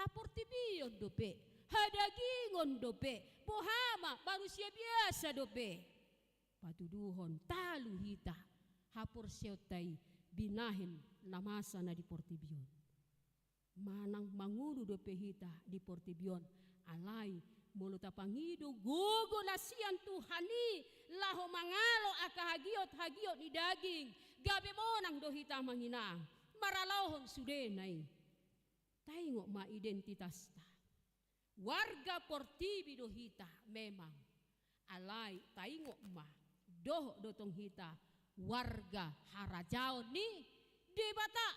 haportibion dope hadagingon dope bohama manusia biasa dope patuduhon talu hita hapor seutai binahin namasa na di portibion manang mangulu dope hita di portibion alai muluta pangido gogo nasian tuhani laho mangalo akahagiot ni daging gabe monang do hita manginang maralahon sudenai taingo ma identitas ta. Warga Portibido hita memang alay taingo ma doh dotong hita warga Harajao ni di bata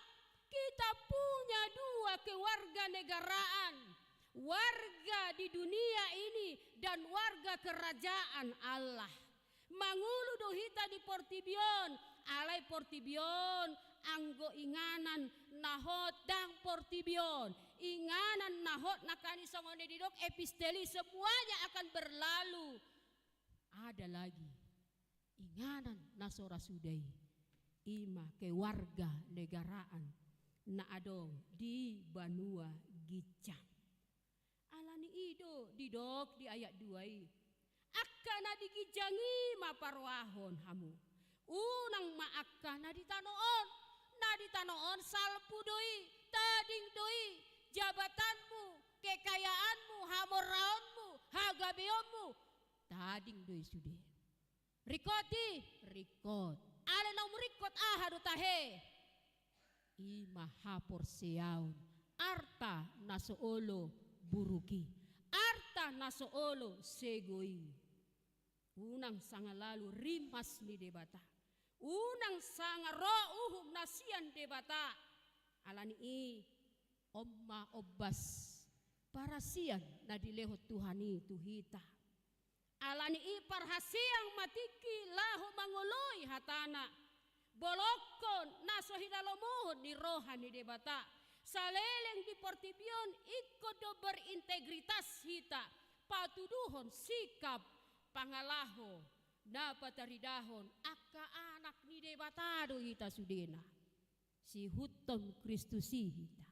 kita punya dua kewarganegaraan warga di dunia ini dan warga kerajaan Allah. Mangulu do hita di Portibion alay Portibion anggo inganan nahot dang Portibion inganan nahot nakani songone didok episteli semuanya akan berlalu. Ada lagi inganan nasora sudai ima kewarga negaraan na adong di Banua Gicang alani ido didok di ayat 2 akana digijangi maparwahon hamu unang maakana ditanoon na tanoon salpu doi, tading doi, jabatanmu, kekayaanmu, hamoraonmu, hagabeonmu, tading doi sude. Rikoti, rikot. Ala nang rikot ahadu tahe. Ima hapor siyaon. Arta nasoolo buruki. Arta nasoolo segoi. Unang sanga lalu rimas ni debata. Unang sanga ro uhum nasian debata. Alani i omma obbas parasian na dilehot Tuhani tuhita. Alani i parhasiang matiki lahu mangoloy hatana. Bolokon naso hinalomohon ni rohan ni debata. Saleleng di Portibion ikut do berintegritas hita. Patuduhon sikap pangalaho dapat taridahon akka anak ni debatado hita sudena. Si huton Kristusi hita.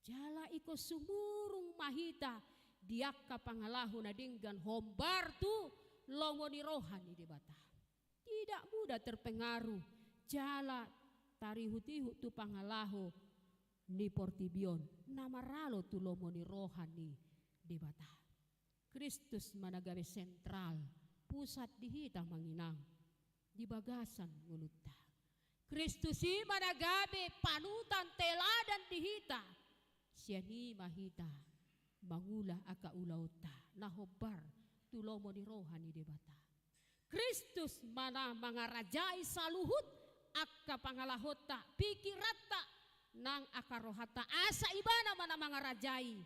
Jala iko sumurung mahita. Diakka pangalaho na dinggan hombar tu longo ni rohan ni debata. Tidak mudah terpengaruh jala tarihuti tu pangalaho ni Portibion. Namaralo tu longo ni rohan ni debata. Kristus managabe sentral pusat dihita manginang di bagasan nguluta. Kristusi managabe panutan teladan dihita. Siani mahita mangula aka ulauta nahobar tulomo ni rohan ni debata. Kristus mana mangarajai saluhut akka pangalahota pikirata nang akarohata asa ibana mana mangarajai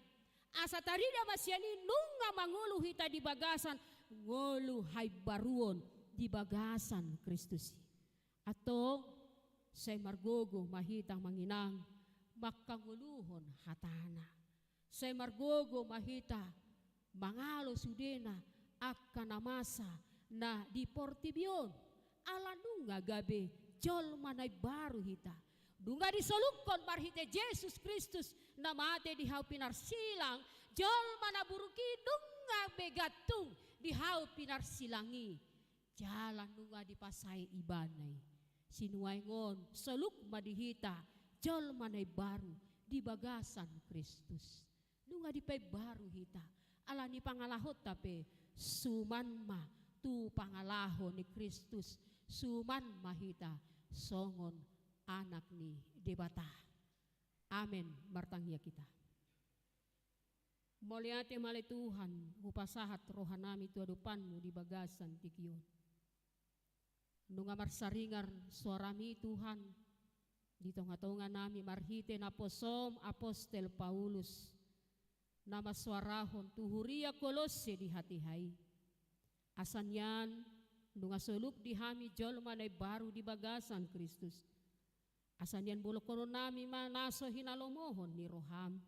asa tarida masyani nunga mangulu hita di bagasan ngulu hay baruon di bagasan Kristus atau say margogo mahitang manginang makanguluhon hatana. Say margogo mahita mangalo sudena akka namasa na di Portibion ala nunga gabe jol manay baru hita dunga disolukon marhite Jesus Kristus na mate di hau pinarsilang jol manaburuki dunga begatung di hau pinarsilangi jalan nunga dipasai ibanay sinuaingon soluk madihita jol manay baru di bagasan Kristus. Nunga di pay baru hita. Ala ni pangalahot tapi suman ma tu pangalaho ni Kristus. Suman mahita songon anak ni debata. Amen. Martangya kita. Moliate mali Tuhan upasahat rohanami tu adupanmu di bagasan tikion. Nunga marsaringar suarami Tuhan di tonga-tonga nami marhite na posom Apostel Paulus. Nama suarahon tuhuria kolose di hati-hai. Asanyan nunga soluk di hami jol manay baru di bagasan Kristus. Asanyan bulokonon nami manaso hinalomohon ni roham.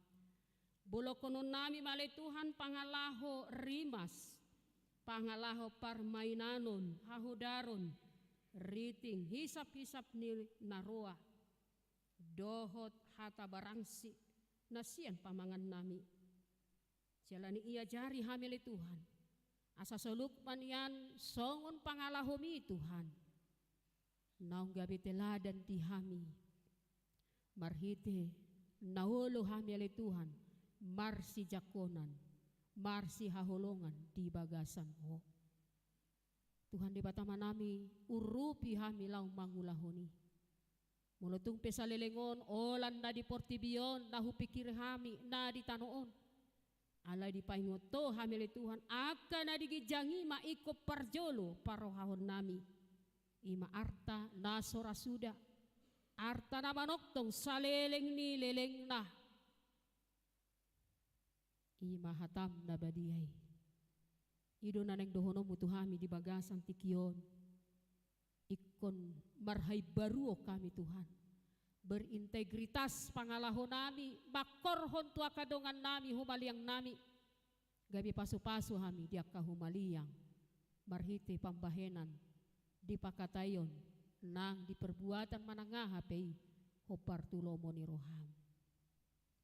Bulokonon nami malay Tuhan pangalaho rimas. Pangalaho parmainanon hahudaron. Riting hisap-hisap ni naroa. Dohot hata barangsi nasian pamangan nami. Jalani ia jari hamili Tuhan. Asa soluk man yan songon pangalahomi Tuhan. Naung gabi teladan ti hami. Marhite naulo hamili Tuhan. Marsi jakonan. Marsi hahulongan di bagasan ho. Tuhan di batama nami urupi hami lau mangulahoni. Mulutung pesalelengon olan na di Portibion na hupikir hami na di tanoon. Alay di paingoto hamili Tuhan akan na digijangi maiko parjolo parohahon nami. Ima arta nasora suda. Arta na manoktong saleleng ni leleng na. Ima hatam na badiyay. Ido na nang dohono mutuhami di bagasan tikion. Ikon marhay baruo kami Tuhan. Berintegritas pangalahon nami, makorhon tua kadongan nami, humaliang nami. Gabi pasu-pasu hami, diak kahumaliang. Marhite pambahenan, di pakatayon, nang di perbuatan manangahapay, hopar tulomo ni roham.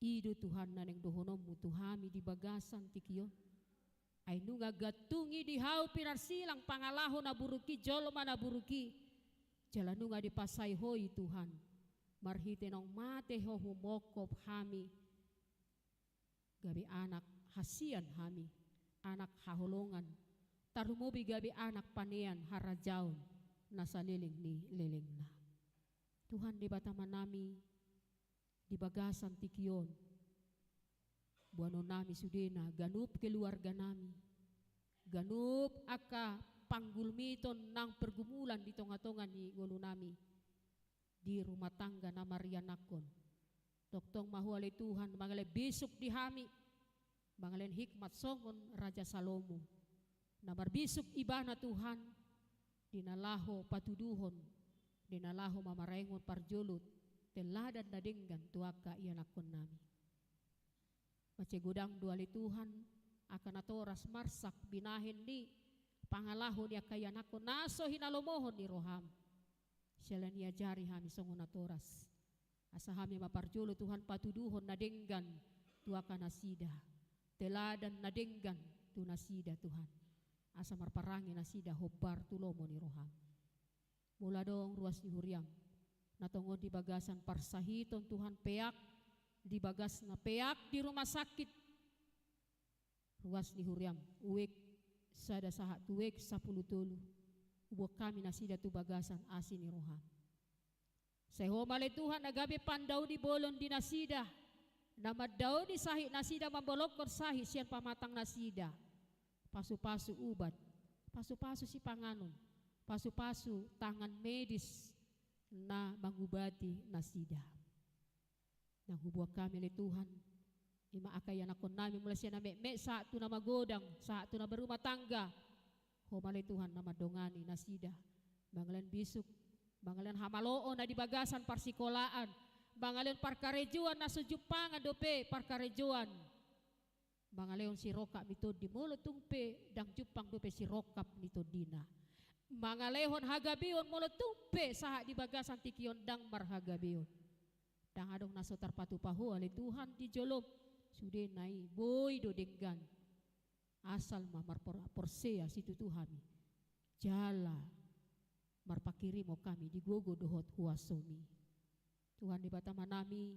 Ido Tuhan na nang dohonom mutuhami di bagasan tikiyon. Ay nunga gatungi di hau pinarsilang pangalahon na buruki, joloma na buruki. Jalanunga di pasay hoy Tuhan. marhite nong mate ho humokop hami gabi anak hasian hami anak hahulungan tarumubi gabi anak panean harajaun nasa liling ni liling na. Tuhan di bataman nami di bagasan tikion buano nami sudena ganup keluarga nami ganup aka panggulmiton nang pergumulan di tonga-tonga ni ngulu nami di rumah tangga na Marianakon toktong mahuali Tuhan mangale bisuk di hami mangalen hikmat songon Raja Salomo na marbisuk ibana Tuhan dinalaho patuduhon dinalaho mamarengon parjulut teladan na denggan tuaka ianakon nami mace gudang duali Tuhan akan atoras marsak binahin ni pangalaho ni akayanakon naso hinalomohon ni roham sila niya jari hami songon atoras asa hami maparjulo Tuhan patuduhon na denggan tuaka nasida teladan na denggan tu nasida Tuhan asa marparangi nasida hobar tulomo ni roham mula dong ruas ni huriam natongon di bagasan parsahiton Tuhan peak di bagas na peak di rumah sakit ruas ni huriam uwek sada sahat tuwek 10 tulu ubo kami nasida tu bagasan asin ni roham sehomale Tuhan agabe pandau di bolon di nasida nama daw di sahih nasida mambolokor sahih sian pamatang nasida pasu-pasu ubat pasu-pasu si panganon pasu-pasu tangan medis na mangubati nasida nang hubuak kami le Tuhan ima akayan akon nami mula siya na me saat tu na magodang saat tu na berumah tangga homale Tuhan na madongani nasida bangalen bisuk bangalen hamaloon na di bagasan parsikolaan bangalen parkarejuan na sujupangan dope parkarejuan bangaleon si roka mitod di mulo tungpe dang jupang dope si rokap mitod dina mangalehon hagabion mulo tungpe saha di bagasan tikion dang marhagabion dang adong naso tarpatupahu ale Tuhan di jolom sude nai boy do denggan asal mamar porsea situ Tuhan jala marpakiri mo kami di gogo dohot huasomi Tuhan di bataman nami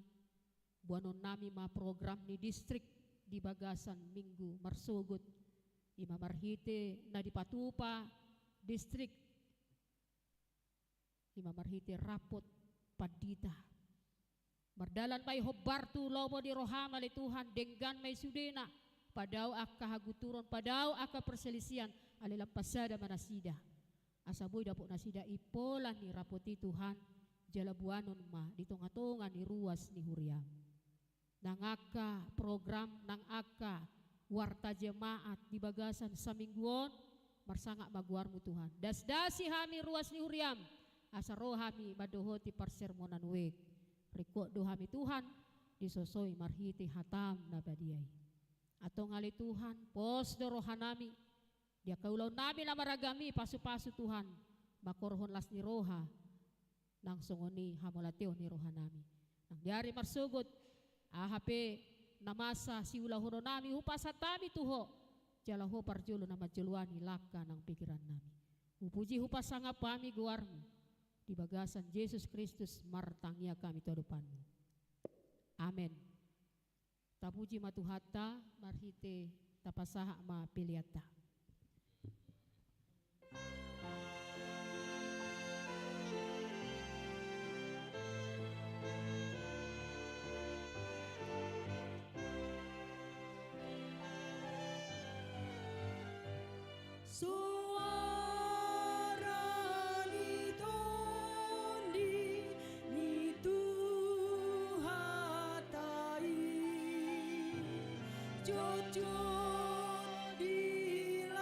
buanon nami ma program ni distrik di bagasan minggu marsugut ima marhite na di patupa distrik ima marhite rapot padita mardalan may hobar tu lomo di rohama li Tuhan denggan may sudena padaw aka haguturon padaw aka perselisian alilang pasada manasida asaboy dapo nasida ipolan ni rapoti Tuhan jalabuanon ma di tonga-tonga ni ruas ni huriam nang aka program nang aka warta jemaat di bagasan sa mingguon marsanga maguarmu Tuhan dasdasi hami ruas ni huriam asa rohami madohoti parsermonan weg riko dohami Tuhan disosoi marhiti hatam na badiay atong ngali Tuhan pos do rohanami dia kaulaw nami na maragami pasu-pasu Tuhan makorhon las ni roha nang songoni hamolateo ni rohanami nang diari marsugod ahape namasa si ulahuno nami hupasatami tuho jalaho parjulo na majuluani laka ng pikiran nami upuji hupasanga pami guarmu di bagasan Yesus Kristus martangya kami todopanmu amen tapuji matuhata marhite tapasaha ma piliata Suara nitondi nituhatai jojot dilausi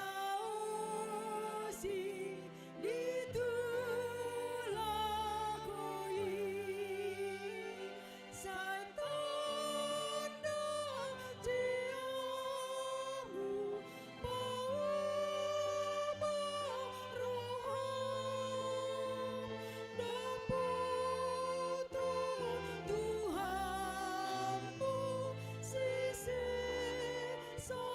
ditulakoi satanda jiamu so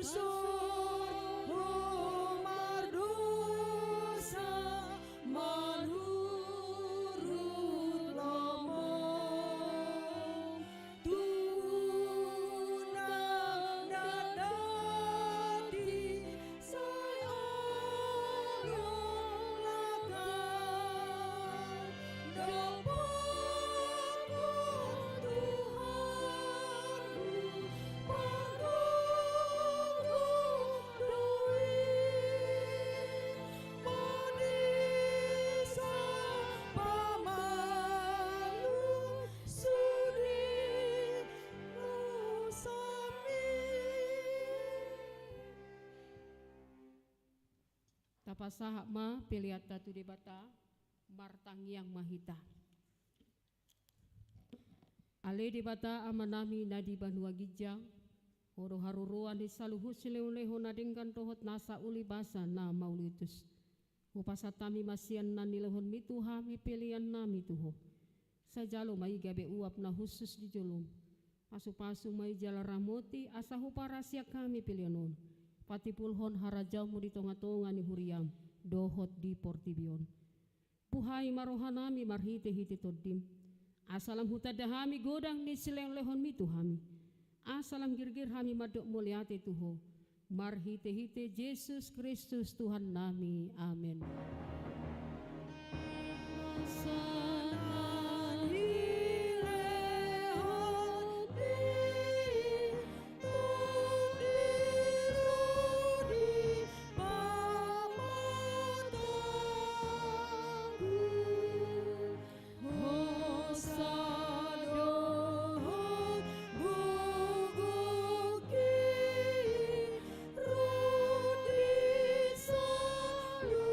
Asur humar dosa manurut lomong tunang nadati sayang lakan dapaku Tuhanku padaku doi manisa pamalu sudi nusami. Tapasaha ma piliata tu debata martangiang mahita. Ale debata amanami nadi banua gijang. Oro haruruan di saluhu sileuleho nadingkan tohot nasa uli basa na maulitus. Upasatami masian na nilehon mituha mi pilihan na mituho. Sajalo mai gabe uap na khusus di jolom. Pasu-pasu mai jala ramoti asa huparasya kami pilihanon. Patipulhon harajau mu di tonga-tonga ni huriam. Dohot di portibion. Puhai marohanami marhite-hite todim. Asalam hutadahami godang ni sileng lehon mituhami. Asalam girgir hami madok muliate tuho. Marhite-hite Yesus Kristus Tuhan nami. Amin. Sanan hilehon di tudirudi pamatangku hosadohon guguki rudi salut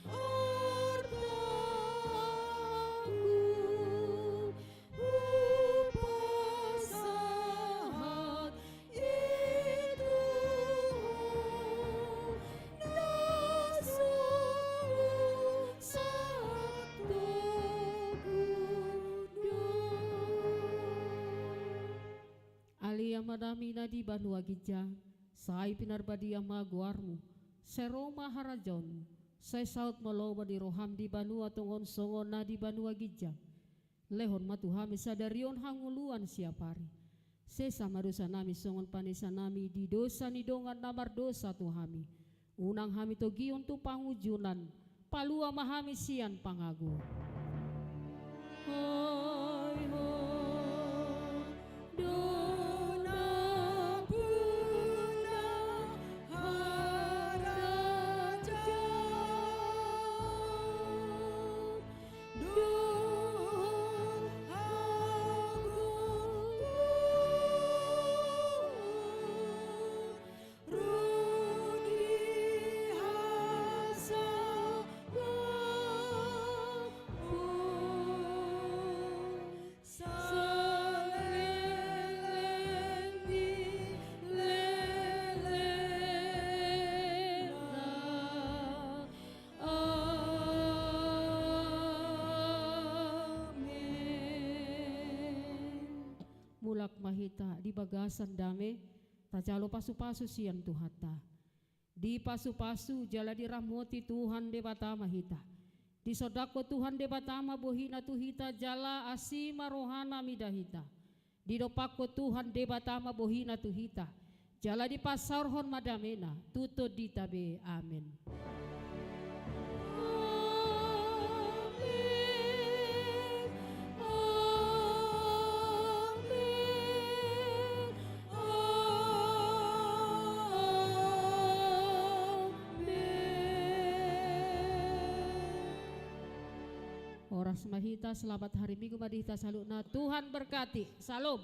artaku upasahat itu nasu satu Alia madami nadi banua gija, sai pinarbadia maguarmu, seroma harajon, sai saut maloba di roham di banua tongon songon nadi banua gija, lehon matuhami sadarion hanguluan siapari, sesa madosa nami songon panesa nami di dosa ni dongan namar dosa tuhami, unang hami togion tu pangujunan, palua mahami sian pangagu. Hai hai dona puna haraja duh agung rudi hasa Mulak mahita di bagasan dame, tajalo pasu-pasu sian tuhata. Di pasu-pasu jala di ramoti Tuhan debata mahita. Di sodako Tuhan debatama bohina tuhita jala asima rohana midahita. Di dopako Tuhan debatama bohina tuhita. Jala di pasarhon madamena tuto ditabe. Amin. Oras mahita selamat hari Minggu madihita saluna Tuhan berkati. Salam.